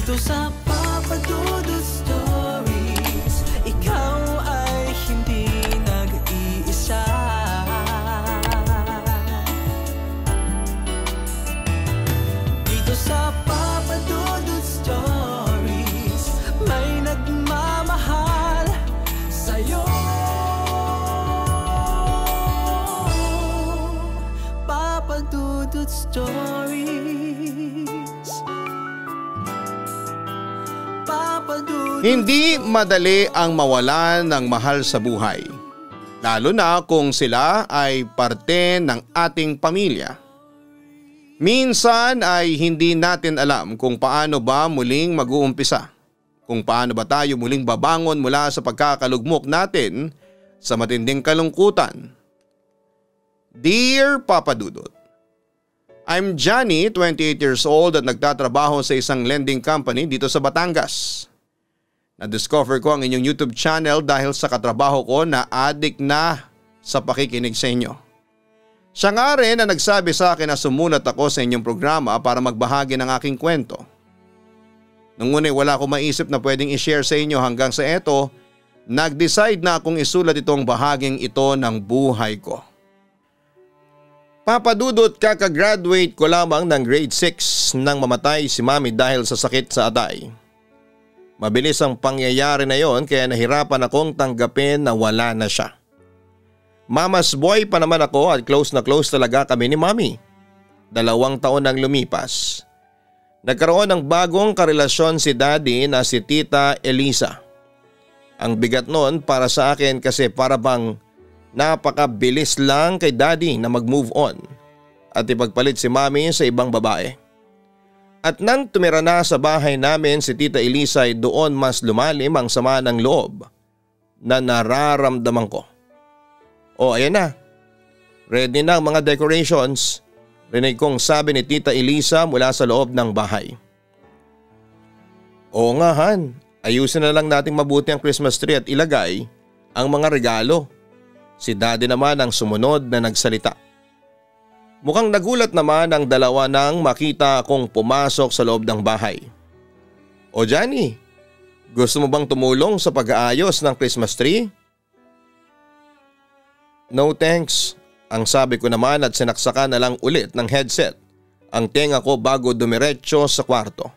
Dito sa Papa Dudut Stories, ikaw ay hindi nag-iisa. Dito sa Papa Dudut Stories, may nagmamahal sa'yo. Papa Dudut Stories. Papa Dudut. Hindi madali ang mawalan ng mahal sa buhay, lalo na kung sila ay parte ng ating pamilya. Minsan ay hindi natin alam kung paano ba muling mag-uumpisa, kung paano ba tayo muling babangon mula sa pagkakalugmok natin sa matinding kalungkutan. Dear Papa Dudut, I'm Johnny, 28 years old at nagtatrabaho sa isang lending company dito sa Batangas. Na-discover ko ang inyong YouTube channel dahil sa katrabaho ko na addict na sa pakikinig sa inyo. Siya nga rin na nagsabi sa akin na sumulat ako sa inyong programa para magbahagi ng aking kwento. Nung una wala akong maisip na pwedeng i-share sa inyo hanggang sa eto, nag-decide na akong isulat itong bahaging ito ng buhay ko. Papa Dudut, kakagraduate ko lamang ng grade 6 nang mamatay si Mami dahil sa sakit sa atay. Mabilis ang pangyayari na yon kaya nahirapan akong tanggapin na wala na siya. Mama's boy pa naman ako at close na close talaga kami ni Mami. 2 taon nang lumipas. Nagkaroon ng bagong karelasyon si Daddy na si Tita Elisa. Ang bigat noon para sa akin kasi para bang napakabilis lang kay Daddy na mag-move on at ipagpalit si Mami sa ibang babae. At nang tumira na sa bahay namin si Tita Elisa ay doon mas lumalim ang sama ng loob na nararamdaman ko. O ayan na, ready na ang mga decorations, rinig kong sabi ni Tita Elisa mula sa loob ng bahay. Oo nga Han, ayusin na lang nating mabuti ang Christmas tree at ilagay ang mga regalo. Si Daddy naman ang sumunod na nagsalita. Mukhang nagulat naman ang dalawa nang makita akong pumasok sa loob ng bahay. O Johnny, gusto mo bang tumulong sa pag-aayos ng Christmas tree? No thanks, ang sabi ko naman at sinaksakan na lang ulit ng headset ang tenga ko bago dumiretso sa kwarto.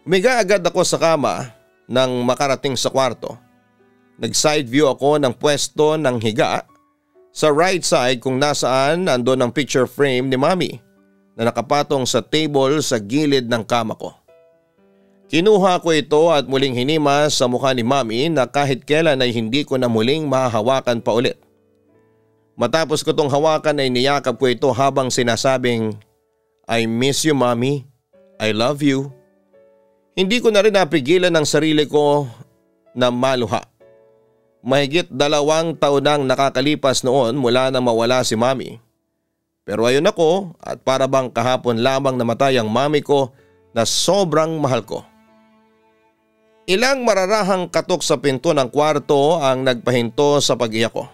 Umiga agad ako sa kama nang makarating sa kwarto. Nag-side view ako ng pwesto ng higa sa right side kung nasaan andon ang picture frame ni Mami na nakapatong sa table sa gilid ng kama ko. Kinuha ko ito at muling hinima sa mukha ni Mami na kahit kailan ay hindi ko na muling mahahawakan pa ulit. Matapos ko tong hawakan ay niyakap ko ito habang sinasabing, I miss you Mami, I love you. Hindi ko na rin napigilan ang sarili ko na maluha. Mahigit 2 taon nang nakakalipas noon mula na mawala si Mami. Pero ayun ako at para bang kahapon lamang namatay ang Mami ko na sobrang mahal ko. Ilang mararahang katok sa pinto ng kwarto ang nagpahinto sa pag-iyak ko.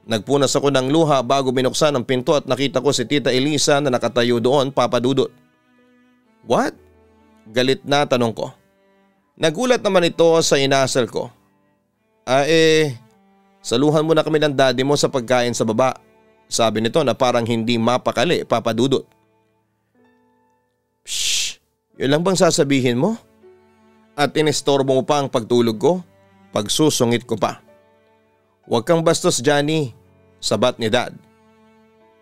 Nagpunas ako ng luha bago binuksan ang pinto at nakita ko si Tita Elisa na nakatayo doon, Papa Dudut. What? Galit na tanong ko. Nagulat naman ito sa inasal ko. Saluhan mo na kami ng daddy mo sa pagkain sa baba. Sabi nito na parang hindi mapakali, Papa Dudut. Shh, yun lang bang sasabihin mo? At inistorbo mo pa ang pagtulog ko? Pagsusungit ko pa. Huwag kang bastos Johnny, sabat ni Dad.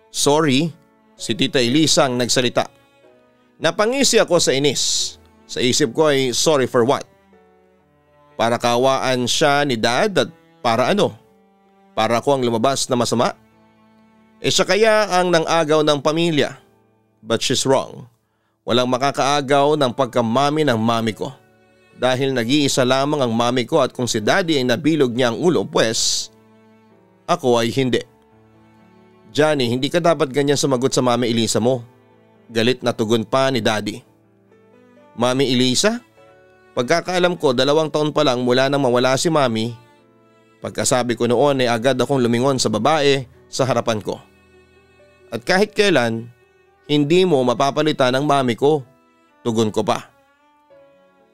Sorry, si Tita Elisa ang nagsalita. Napangisi ako sa inis. Sa isip ko ay sorry for what? Para kawaan siya ni Dad at para ano? Para ako ang lumabas na masama? Siya kaya ang nang-agaw ng pamilya. But she's wrong. Walang makakaagaw ng pagkamami ng mami ko. Dahil nag-iisa lamang ang mami ko at kung si Daddy ay nabilog niya ang ulo, pues ako ay hindi. Johnny, hindi ka dapat ganyan sumagot sa Mami Elisa mo. Galit na tugon pa ni Daddy. Mami Elisa? Pagkakaalam ko 2 taon pa lang mula nang mawala si Mami. Pagkasabi ko noon ay agad akong lumingon sa babae sa harapan ko. At kahit kailan, hindi mo mapapalitan ang mami ko. Tugon ko pa.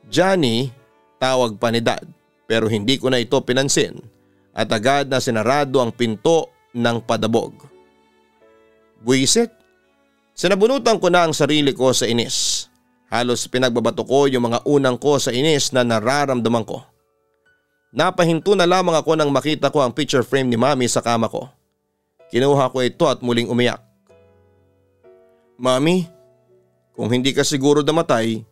Johnny, tawag pa ni Dad, pero hindi ko na ito pinansin at agad na sinarado ang pinto ng padabog. Buwisit, sinabunutan ko na ang sarili ko sa inis. Halos pinagbabato ko yung mga unang ko sa inis na nararamdaman ko. Napahinto na lamang ako nang makita ko ang picture frame ni Mami sa kama ko. Kinuha ko ito at muling umiyak. Mami, kung hindi ka siguro namatay,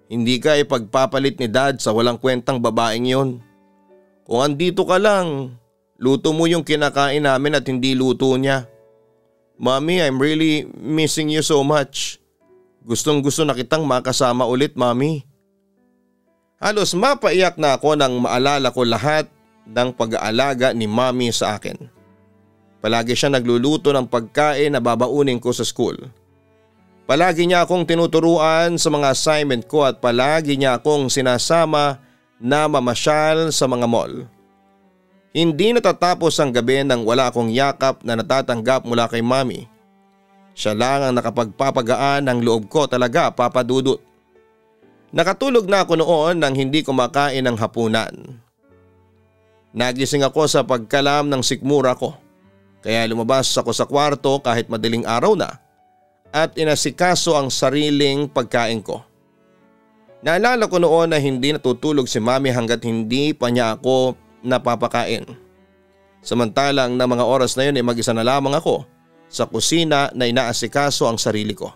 hindi ka ipagpapalit ni Dad sa walang kwentang babaeng yon. Kung andito ka lang, luto mo yung kinakain namin at hindi luto niya. Mami, I'm really missing you so much. Gustong gusto na kitang makasama ulit, Mami. Halos mapaiyak na ako nang maalala ko lahat ng pag-aalaga ni Mami sa akin. Palagi siya nagluluto ng pagkain na babaunin ko sa school. Palagi niya akong tinuturuan sa mga assignment ko at palagi niya akong sinasama na mamasyal sa mga mall. Hindi natatapos ang gabi nang wala akong yakap na natatanggap mula kay Mami. Siya lang ang nakapagpapagaan ng loob ko talaga, Papa Dudut. Nakatulog na ako noon nang hindi kumakain ng hapunan. Nagising ako sa pagkalam ng sikmura ko, kaya lumabas ako sa kwarto kahit madaling araw na at inasikaso ang sariling pagkain ko. Naalala ko noon na hindi natutulog si Mami hanggat hindi pa niya ako napapakain. Samantalang na mga oras na yun ay mag-isa na lamang ako sa kusina na inaasikaso ang sarili ko.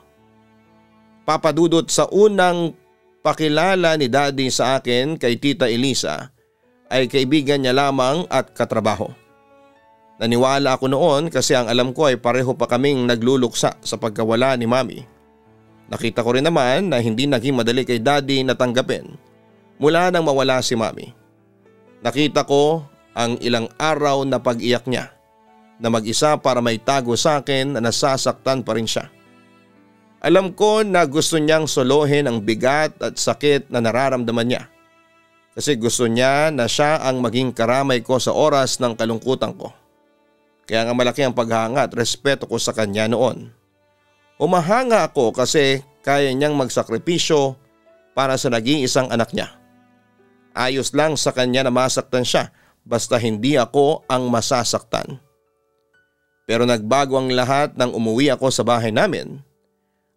Papa Dudut, sa unang pakilala ni Daddy sa akin kay Tita Elisa ay kaibigan niya lamang at katrabaho. Naniwala ako noon kasi ang alam ko ay pareho pa kaming nagluluksa sa pagkawala ni Mami. Nakita ko rin naman na hindi naging madali kay Daddy na tanggapin mula nang mawala si Mami. Nakita ko ang ilang araw na pag-iyak niya na mag-isa para may tago sa akin na nasasaktan pa rin siya. Alam ko na gusto niyang solohin ang bigat at sakit na nararamdaman niya kasi gusto niya na siya ang maging karamay ko sa oras ng kalungkutan ko. Kaya nga malaki ang paghanga at respeto ko sa kanya noon. Humahanga ako kasi kaya niyang magsakripisyo para sa nag-iisang anak niya. Ayos lang sa kanya na masaktan siya basta hindi ako ang masasaktan. Pero nagbago ang lahat nang umuwi ako sa bahay namin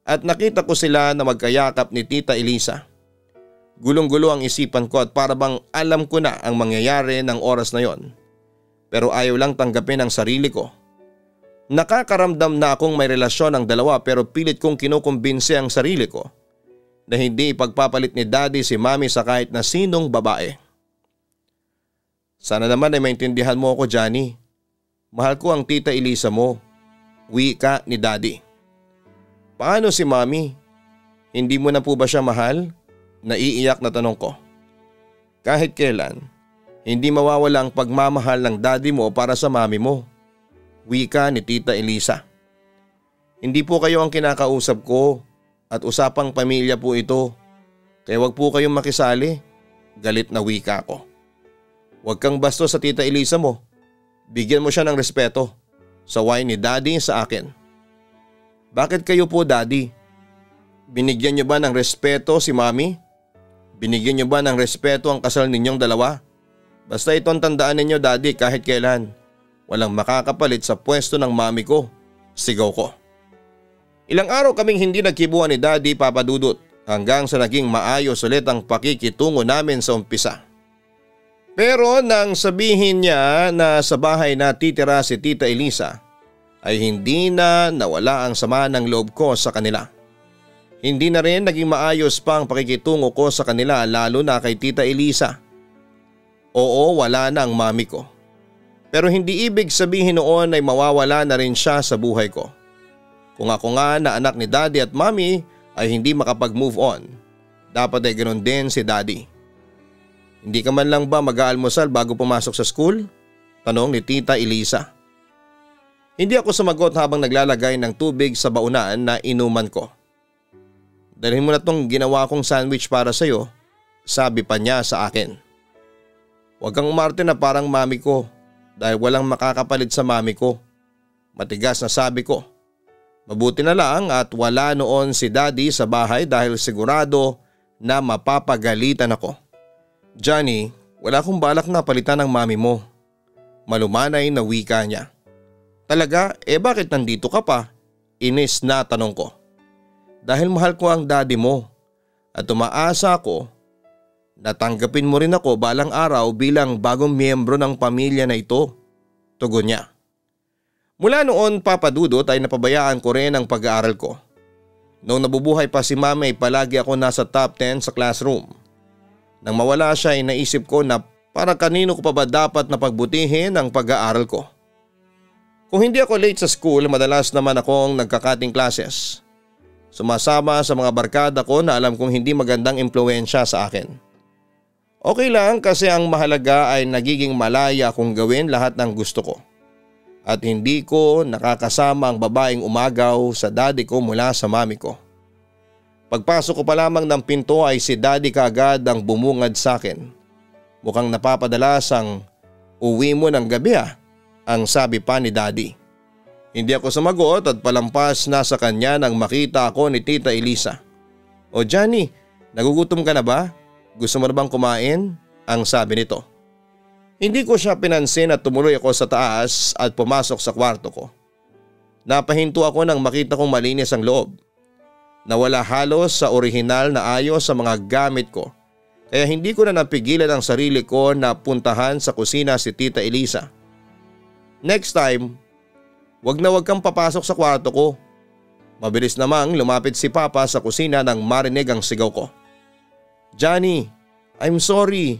at nakita ko sila na magkayakap ni Tita Elisa. Gulong-gulo ang isipan ko at para bang alam ko na ang mangyayari ng oras na yon. Pero ayaw lang tanggapin ang sarili ko. Nakakaramdam na akong may relasyon ang dalawa pero pilit kong kinukumbinse ang sarili ko na hindi ipagpapalit ni Daddy si Mami sa kahit na sinong babae. Sana naman ay maintindihan mo ako, Johnny. Mahal ko ang Tita Elisa mo. Wika ni Daddy. Paano si Mami? Hindi mo na po ba siya mahal? Naiiyak na tanong ko. Kahit kailan, hindi mawawala ang pagmamahal ng Daddy mo para sa Mami mo. Wika ni Tita Elisa. Hindi po kayo ang kinakausap ko at usapang pamilya po ito. Kaya wag po kayong makisali. Galit na wika ko. Wag kang bastos sa Tita Elisa mo. Bigyan mo siya ng respeto. Saway ni Daddy sa akin. Bakit kayo po, Daddy? Binigyan niyo ba ng respeto si Mami? Binigyan niyo ba ng respeto ang kasal ninyong dalawa? Basta itong tandaan ninyo, Daddy, kahit kailan. Walang makakapalit sa pwesto ng Mami ko. Sigaw ko. Ilang araw kaming hindi nagkibuan ni Daddy, Papa Dudut, hanggang sa naging maayos ulit ang pakikitungo namin sa umpisa. Pero nang sabihin niya na sa bahay na titira si Tita Elisa, ay hindi na nawala ang sama ng loob ko sa kanila. Hindi na rin naging maayos pa ang pakikitungo ko sa kanila lalo na kay Tita Elisa. Oo, wala na ang Mami ko. Pero hindi ibig sabihin noon ay mawawala na rin siya sa buhay ko. Kung ako nga na anak ni Daddy at Mami ay hindi makapag-move on, dapat ay ganoon din si Daddy. Hindi ka man lang ba mag-aalmusal bago pumasok sa school? Tanong ni Tita Elisa. Hindi ako sumagot habang naglalagay ng tubig sa baunan na inuman ko. Dalhin mo na tong ginawa kong sandwich para sa'yo, sabi pa niya sa akin. Huwag kang umarte na parang Mami ko dahil walang makakapalit sa Mami ko. Matigas na sabi ko. Mabuti na lang at wala noon si Daddy sa bahay dahil sigurado na mapapagalitan ako. Johnny, wala akong balak na palitan ng mami mo. Malumanay na wika niya. Talaga? Bakit nandito ka pa? Inis na tanong ko. Dahil mahal ko ang daddy mo at umaasa ako na tanggapin mo rin ako balang araw bilang bagong miyembro ng pamilya na ito. Tugon niya. Mula noon, Papa Dudut, ay napabayaan ko rin ang pag-aaral ko. Noong nabubuhay pa si mami ay palagi ako nasa top 10 sa classroom. Nang mawala siya ay naisip ko na para kanino ko pa ba dapat na pagbutihin ang pag-aaral ko. Kung hindi ako late sa school, madalas naman akong nagkakating classes. Sumasama sa mga barkada ko na alam kong hindi magandang impluwensya sa akin. Okay lang kasi ang mahalaga ay nagiging malaya kung gawin lahat ng gusto ko. At hindi ko nakakasama ang babaeng umagaw sa daddy ko mula sa mami ko. Pagpasok ko pa lamang ng pinto ay si daddy kaagad ang bumungad sa akin. Mukhang napapadalas ang uwi mo ng gabi ang sabi pa ni daddy. Hindi ako sumagot at palampas na sa kanya nang makita ako ni Tita Elisa. O Johnny, nagugutom ka na ba? Gusto mo na bang kumain? Ang sabi nito. Hindi ko siya pinansin at tumuloy ako sa taas at pumasok sa kwarto ko. Napahinto ako nang makita kong malinis ang loob. Nawala halos sa orihinal na ayos sa mga gamit ko. Kaya hindi ko na napigilan ang sarili ko na puntahan sa kusina si Tita Elisa. Next time, wag kang papasok sa kwarto ko. Mabilis namang lumapit si Papa sa kusina nang marinig ang sigaw ko. Johnny, I'm sorry.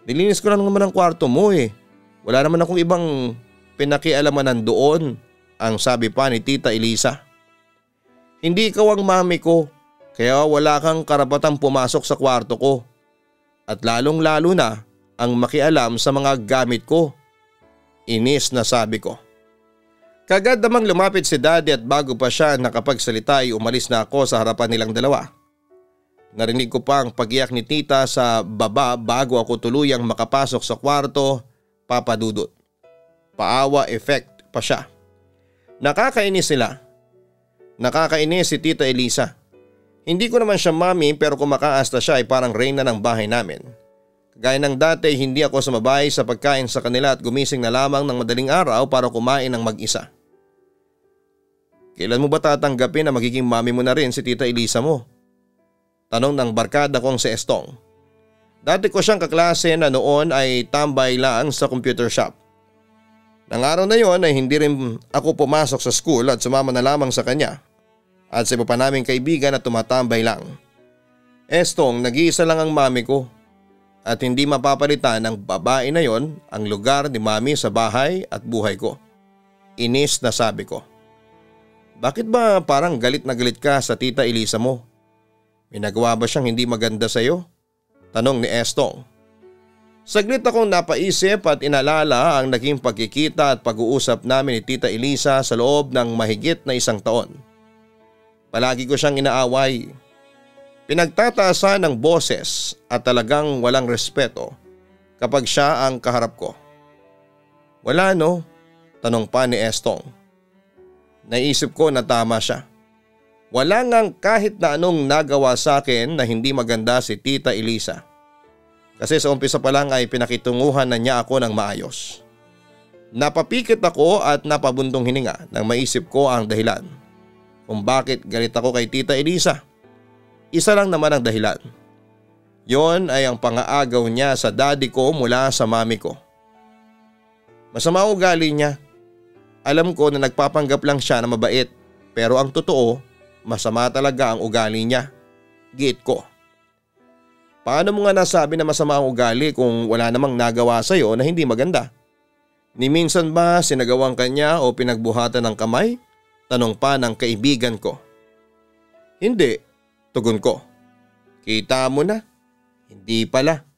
Nilinis ko lang naman ang kwarto mo Wala naman akong ibang pinakialaman nandoon, ang sabi pa ni Tita Elisa. Hindi ikaw ang mami ko, kaya wala kang karapatang pumasok sa kwarto ko. At lalong lalo na ang makialam sa mga gamit ko. Inis na sabi ko. Kagad namang lumapit si daddy at bago pa siya nakapagsalita ay umalis na ako sa harapan nilang dalawa. Narinig ko pa ang pag-iyak ni tita sa baba bago ako tuluyang makapasok sa kwarto, Papa Dudut. Paawa effect pa siya. Nakakainis sila. Nakakainis si Tita Elisa. Hindi ko naman siya mami pero kung makaasta siya ay parang reyna ng bahay namin. Gaya ng dati hindi ako sumabay sa pagkain sa kanila at gumising na lamang ng madaling araw para kumain ng mag-isa. Kailan mo ba tatanggapin na magiging mami mo na rin si Tita Elisa mo? Tanong ng barkada kong si Estong. Dati ko siyang kaklase na noon ay tambay lang sa computer shop. Nang araw na yon ay hindi rin ako pumasok sa school at sumama na lamang sa kanya at sa iba pa naming kaibigan na tumatambay lang. Estong, nag-iisa lang ang mami ko. At hindi mapapalitan ng babae na yon ang lugar ni mami sa bahay at buhay ko. Inis na sabi ko. Bakit ba parang galit na galit ka sa Tita Elisa mo? May nagawa ba siyang hindi maganda sa iyo? Tanong ni Estong. Saglit akong napaisip at inalala ang naging pagkikita at pag-uusap namin ni Tita Elisa sa loob ng mahigit na 1 taon. Palagi ko siyang inaaway. Pinagtataasan ng boses at talagang walang respeto kapag siya ang kaharap ko. Wala no? Tanong pa ni Estong. Naisip ko na tama siya. Wala ngang kahit na anong nagawa sa akin na hindi maganda si Tita Elisa. Kasi sa umpisa pa lang ay pinakitunguhan na niya ako ng maayos. Napapikit ako at napabuntong hininga nang maisip ko ang dahilan kung bakit galit ako kay Tita Elisa. Isa lang naman ang dahilan. Yon ay ang pangaagaw niya sa daddy ko mula sa mami ko. Masama ang ugali niya. Alam ko na nagpapanggap lang siya na mabait pero ang totoo, masama talaga ang ugali niya. Giit ko. Paano mo nga nasabi na masama ang ugali kung wala namang nagawa sa'yo na hindi maganda? Ni minsan ba sinagawan kanya o pinagbuhatan ng kamay? Tanong pa ng kaibigan ko. Hindi, tugon ko. Kita mo na? Hindi pala.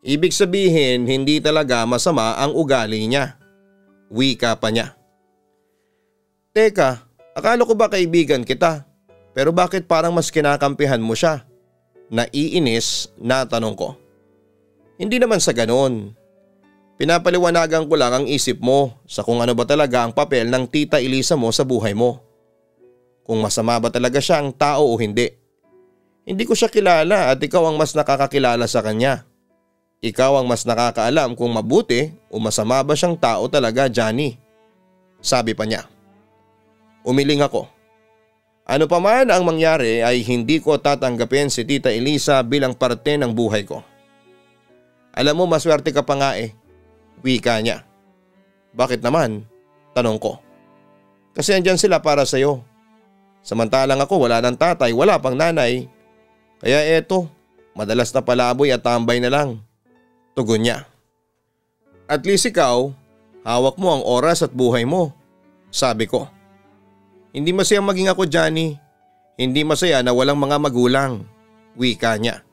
Ibig sabihin hindi talaga masama ang ugali niya. Wika pa niya. Teka, akala ko ba kaibigan kita? Pero bakit parang mas kinakampihan mo siya? Naiinis na tanong ko. Hindi naman sa ganon. Pinapaliwanagan ko lang ang isip mo sa kung ano ba talaga ang papel ng Tita Elisa mo sa buhay mo. Kung masama ba talaga siyang tao o hindi. Hindi ko siya kilala at ikaw ang mas nakakakilala sa kanya. Ikaw ang mas nakakaalam kung mabuti o masama ba siyang tao talaga, Johnny. Sabi pa niya. Umiling ako. Ano pa man ang mangyari ay hindi ko tatanggapin si Tita Elisa bilang parte ng buhay ko. Alam mo, maswerte ka pa nga eh. Wika niya. Bakit naman? Tanong ko. Kasi andyan sila para sa'yo. Samantalang ako wala ng tatay, wala pang nanay. Kaya eto, madalas na palaboy at tambay na lang. Tugon niya. At least ikaw, hawak mo ang oras at buhay mo. Sabi ko. Hindi masaya maging ako, Johnny. Hindi masaya na walang mga magulang. Wika niya.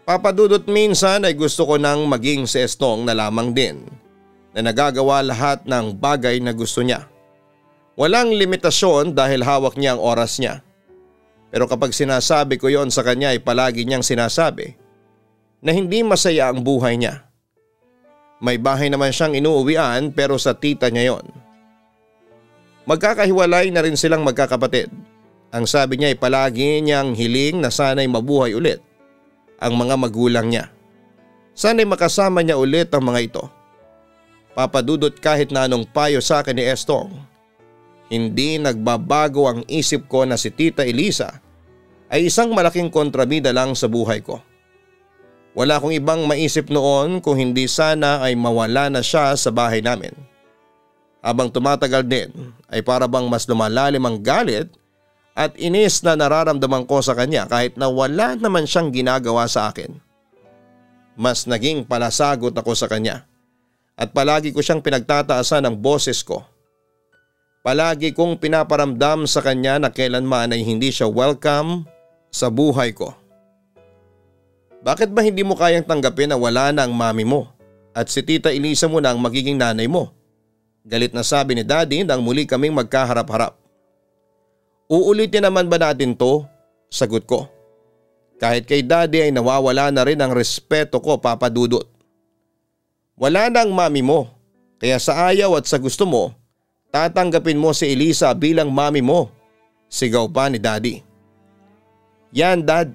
Papadudot minsan ay gusto ko nang maging si Estong na lamang din na nagagawa lahat ng bagay na gusto niya. Walang limitasyon dahil hawak niya ang oras niya. Pero kapag sinasabi ko yon sa kanya ay palagi niyang sinasabi na hindi masaya ang buhay niya. May bahay naman siyang inuuwian pero sa tita niya yon. Magkakahiwalay na rin silang magkakapatid. Ang sabi niya ay palagi niyang hiling na sana'y mabuhay ulit ang mga magulang niya. Sana'y makasama niya ulit ang mga ito. Papadudot kahit na anong payo sa akin ni Estong. Hindi nagbabago ang isip ko na si Tita Elisa ay isang malaking kontrabida lang sa buhay ko. Wala akong ibang maisip noon kung hindi sana ay mawala na siya sa bahay namin. Habang tumatagal din ay para bang mas lumalalim ang galit at inis na nararamdaman ko sa kanya kahit na wala naman siyang ginagawa sa akin. Mas naging palasagot ako sa kanya at palagi ko siyang pinagtataasan ng boses ko. Palagi kong pinaparamdam sa kanya na kailanman ay hindi siya welcome sa buhay ko. Bakit ba hindi mo kayang tanggapin na wala na ang mami mo at si Tita Elisa mo na ang magiging nanay mo? Galit na sabi ni Daddy nang muli kaming magkaharap-harap. Uulitin naman ba natin to? Sagot ko. Kahit kay Daddy ay nawawala na rin ang respeto ko, Papa Dudut. Wala na ang mami mo, kaya sa ayaw at sa gusto mo, tatanggapin mo si Elisa bilang mami mo. Sigaw pa ni Daddy. Yan, Dad.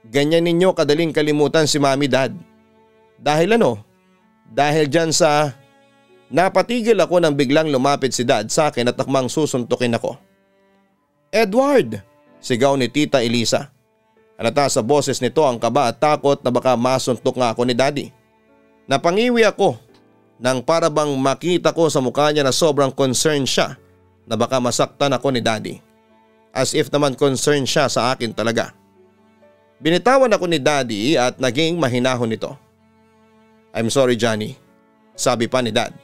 Ganyan ninyo kadaling kalimutan si Mami, Dad. Dahil ano? Dahil dyan sa... Napatigil ako nang biglang lumapit si Dad sa akin at takmang susuntukin ako. Edward! Sigaw ni Tita Elisa. Halata sa boses nito ang kaba at takot na baka masuntok nga ako ni Daddy. Napangiwi ako nang para bang makita ko sa mukha niya na sobrang concerned siya na baka masaktan ako ni Daddy. As if naman concerned siya sa akin talaga. Binitawan ako ni Daddy at naging mahinahon nito. I'm sorry, Johnny, sabi pa ni Dad.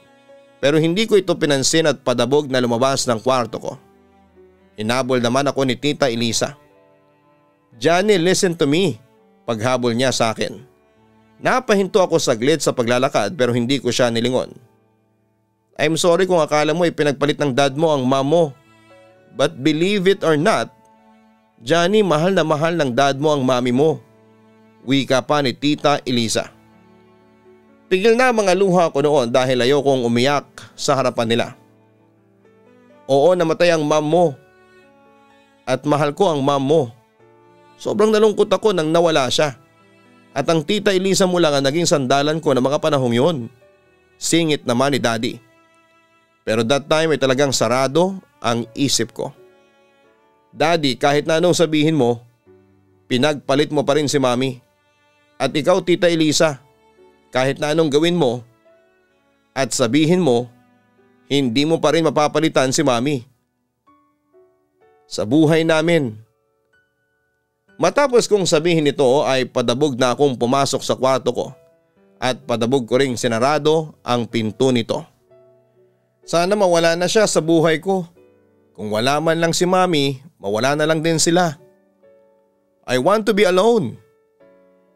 Pero hindi ko ito pinansin at padabog na lumabas ng kwarto ko. Hinabol naman ako ni Tita Elisa. Johnny, listen to me, paghabol niya sa akin. Napahinto ako saglit sa paglalakad pero hindi ko siya nilingon. I'm sorry kung akala mo pinagpalit ng dad mo ang mom mo. But believe it or not, Johnny, mahal na mahal ng dad mo ang mami mo. Wika pa ni Tita Elisa. Tigil na mga luha ko noon dahil ayokong umiyak sa harapan nila. Oo, namatay ang mom mo. At mahal ko ang mom mo. Sobrang nalungkot ako nang nawala siya. At ang Tita Elisa mo lang ang naging sandalan ko ng mga panahong yun. Singit naman ni Daddy. Pero that time ay talagang sarado ang isip ko. Daddy, kahit na anong sabihin mo, pinagpalit mo pa rin si Mami. At ikaw, Tita Elisa, kahit na anong gawin mo at sabihin mo, hindi mo pa rin mapapalitan si Mami. Sa buhay namin. Matapos kong sabihin ito ay padabog na akong pumasok sa kwarto ko at padabog ko ring sinarado ang pinto nito. Sana mawala na siya sa buhay ko. Kung wala man lang si Mami, mawala na lang din sila. I want to be alone.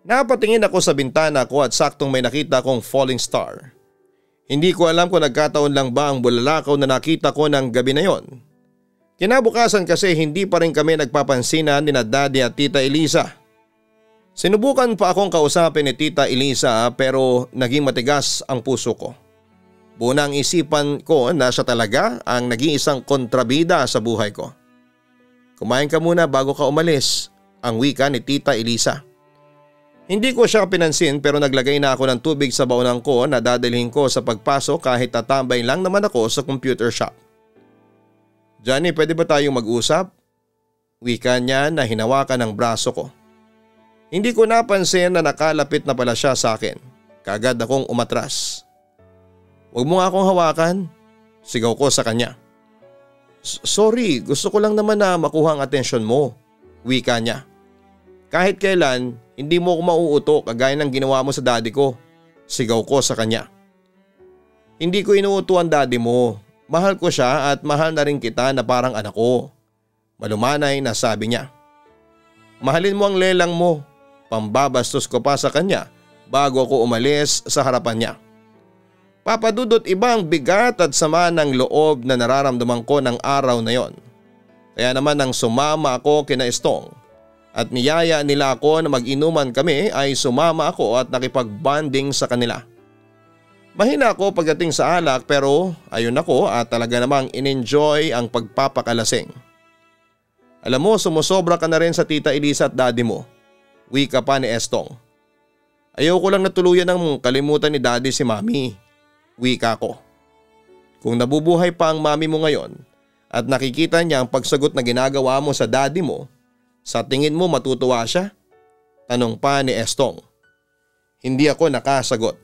Napatingin ako sa bintana ko at saktong may nakita akong falling star. Hindi ko alam kung nagkataon lang ba ang bulalakaw na nakita ko ng gabi na yon. Kinabukasan kasi hindi pa rin kami nagpapansinan ni Daddy at Tita Elisa. Sinubukan pa akong kausapin ni Tita Elisa pero naging matigas ang puso ko. Buo na ang isipan ko na siya talaga ang naging isang kontrabida sa buhay ko. Kumain ka muna bago ka umalis, ang wika ni Tita Elisa. Hindi ko siya pinansin pero naglagay na ako ng tubig sa baunan ko na dadalhin ko sa pagpasok kahit tatambay lang naman ako sa computer shop. Johnny, pwede ba tayong mag-usap? Wika niya na hinawakan ng braso ko. Hindi ko napansin na nakalapit na pala siya sa akin. Kaagad akong umatras. Huwag mo nga akong hawakan. Sigaw ko sa kanya. Sorry, gusto ko lang naman na makuha ang atensyon mo. Wika niya. Kahit kailan, hindi mo ako mauuto kagaya ng ginawa mo sa daddy ko. Sigaw ko sa kanya. Hindi ko inuuto ang daddy mo. Mahal ko siya at mahal na rin kita na parang anak ko. Malumanay na sabi niya. Mahalin mo ang lelang mo. Pambabastos ko pa sa kanya bago ako umalis sa harapan niya. Papadudot, ibang bigat at sama ng loob na nararamdaman ko ng araw na yon. Kaya naman nang sumama ako kina Estong at niyaya nila ako na mag-inuman kami ay sumama ako at nakipag-bonding sa kanila. Mahina ako pagdating sa alak pero ayun ako at talaga namang in-enjoy ang pagpapakalasing. Alam mo, sumusobra ka na rin sa Tita Elisa at daddy mo. Wika pa ni Estong. Ayoko lang natuluyan ng kalimutan ni daddy si mami. Wika ko. Kung nabubuhay pa ang mami mo ngayon at nakikita niya ang pagsagot na ginagawa mo sa daddy mo, sa tingin mo matutuwa siya? Tanong pa ni Estong. Hindi ako nakasagot.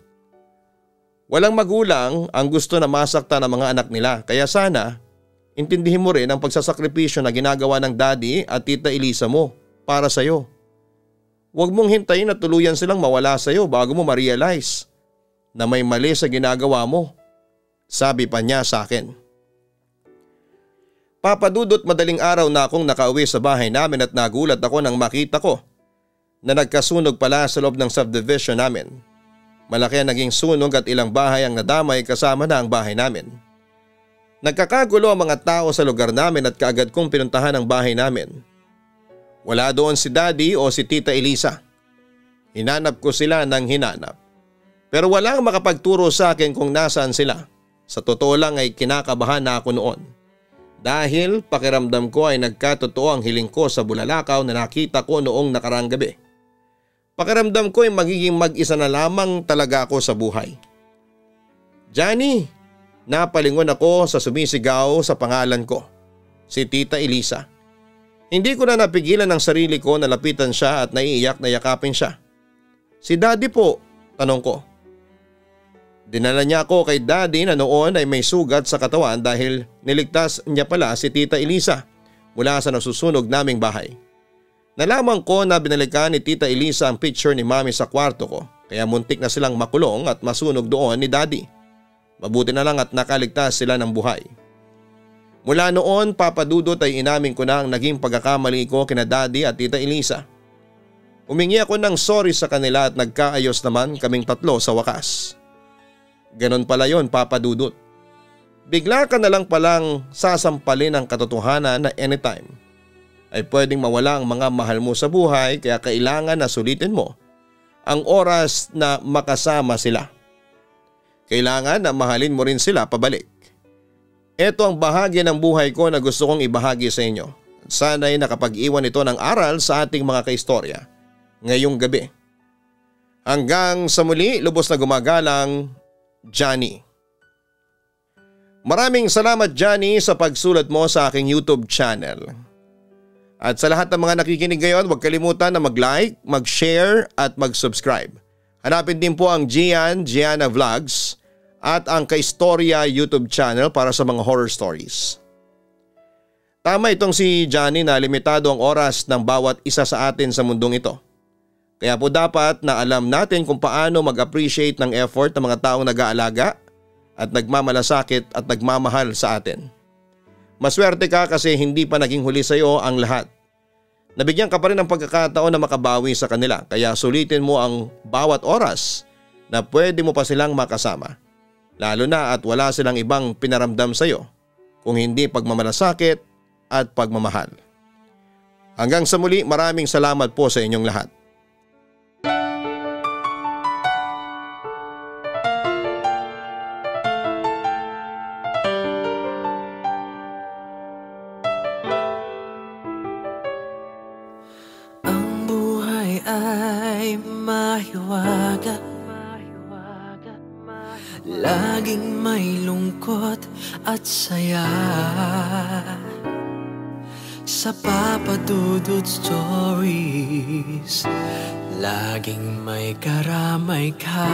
Walang magulang ang gusto na masaktan ng mga anak nila kaya sana intindihin mo rin ang pagsasakripisyo na ginagawa ng daddy at Tita Elisa mo para sa'yo. Huwag mong hintayin na tuluyan silang mawala sa'yo bago mo ma-realize na may mali sa ginagawa mo. Sabi pa niya sa akin. Papadudot, madaling araw na akong nakauwi sa bahay namin at nagulat ako nang makita ko na nagkasunog pala sa loob ng subdivision namin. Malaki ang naging sunog at ilang bahay ang nadamay kasama na ang bahay namin. Nagkakagulo ang mga tao sa lugar namin at kaagad kong pinuntahan ang bahay namin. Wala doon si daddy o si Tita Elisa. Hinanap ko sila ng hinanap. Pero walang makapagturo sa akin kung nasaan sila. Sa totoo lang ay kinakabahan na ako noon. Dahil pakiramdam ko ay nagkatotoo ang hiling ko sa bulalakaw na nakita ko noong nakarang gabi. Pakiramdam ko ay magiging mag-isa na lamang talaga ako sa buhay. Johnny, napalingon ako sa sumisigaw sa pangalan ko, si Tita Elisa. Hindi ko na napigilan ang sarili ko na lapitan siya at naiiyak na yakapin siya. Si daddy po, tanong ko. Dinala niya ako kay daddy na noon ay may sugat sa katawan dahil niligtas niya pala si Tita Elisa mula sa nasusunog naming bahay. Nalaman ko na binalikan ni Tita Elisa ang picture ni mami sa kwarto ko kaya muntik na silang makulong at masunog doon ni daddy. Mabuti na lang at nakaligtas sila ng buhay. Mula noon, papadudot ay inamin ko na ang naging pagkakamali ko kina daddy at Tita Elisa. Humingi ako ng sorry sa kanila at nagkaayos naman kaming tatlo sa wakas. Ganon pala yon, papadudot. Bigla ka na lang palang sasampalin ang katotohanan na anytime ay pwedeng mawala ang mga mahal mo sa buhay kaya kailangan na sulitin mo ang oras na makasama sila. Kailangan na mahalin mo rin sila pabalik. Ito ang bahagi ng buhay ko na gusto kong ibahagi sa inyo. Sana'y nakapag-iwan ito ng aral sa ating mga kaistorya ngayong gabi. Hanggang sa muli, lubos na gumagalang, Johnny. Maraming salamat Johnny sa pagsulat mo sa aking YouTube channel. At sa lahat ng mga nakikinig ngayon, huwag kalimutan na mag-like, mag-share at mag-subscribe. Hanapin din po ang Gianna Vlogs at ang Kaistorya YouTube channel para sa mga horror stories. Tama itong si Johnny na limitado ang oras ng bawat isa sa atin sa mundong ito. Kaya po dapat na alam natin kung paano mag-appreciate ng effort ng mga taong nag-aalaga at nagmamalasakit at nagmamahal sa atin. Maswerte ka kasi hindi pa naging huli sa iyo ang lahat. Nabigyan ka pa rin ng pagkakataon na makabawi sa kanila kaya sulitin mo ang bawat oras na pwede mo pa silang makasama. Lalo na at wala silang ibang pinaramdam sa iyo kung hindi pagmamalasakit at pagmamahal. Hanggang sa muli, maraming salamat po sa inyong lahat. ay mahiwaga, laging may lungkot at saya. Sa Papa Dudut Stories, laging may karamay ka.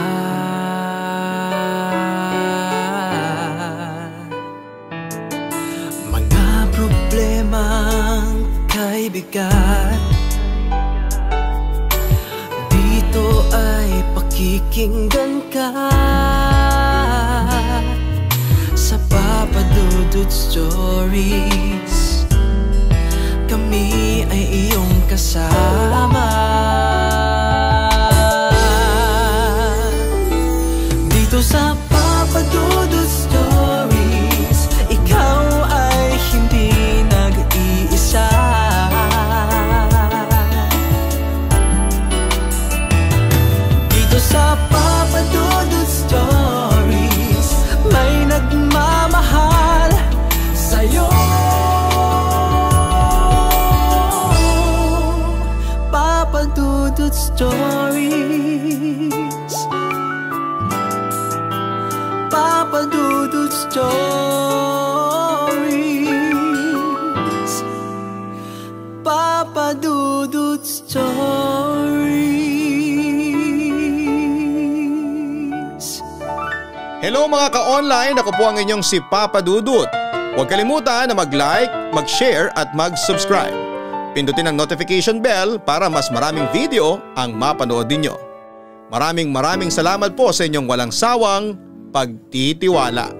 Mga problemang kay bigat, dito ay pakikinggan ka. Sa Papa Dudut Stories, kami ay iyong kasama. Dito sa Papa Dudut Stories, ikaw ay hindi nag-iisa. Dito sa Papa Dudut Stories, may nagmamahal sa'yo. Papa Dudut Stories, Papa Dudut Stories, Papa Dudut Stories. Hello mga ka-online, ako po ang inyong si Papa Dudut. Huwag kalimutan na mag-like, mag-share at mag-subscribe. Pindutin ang notification bell para mas maraming video ang mapanood ninyo. Maraming salamat po sa inyong walang sawang pagtitiwala.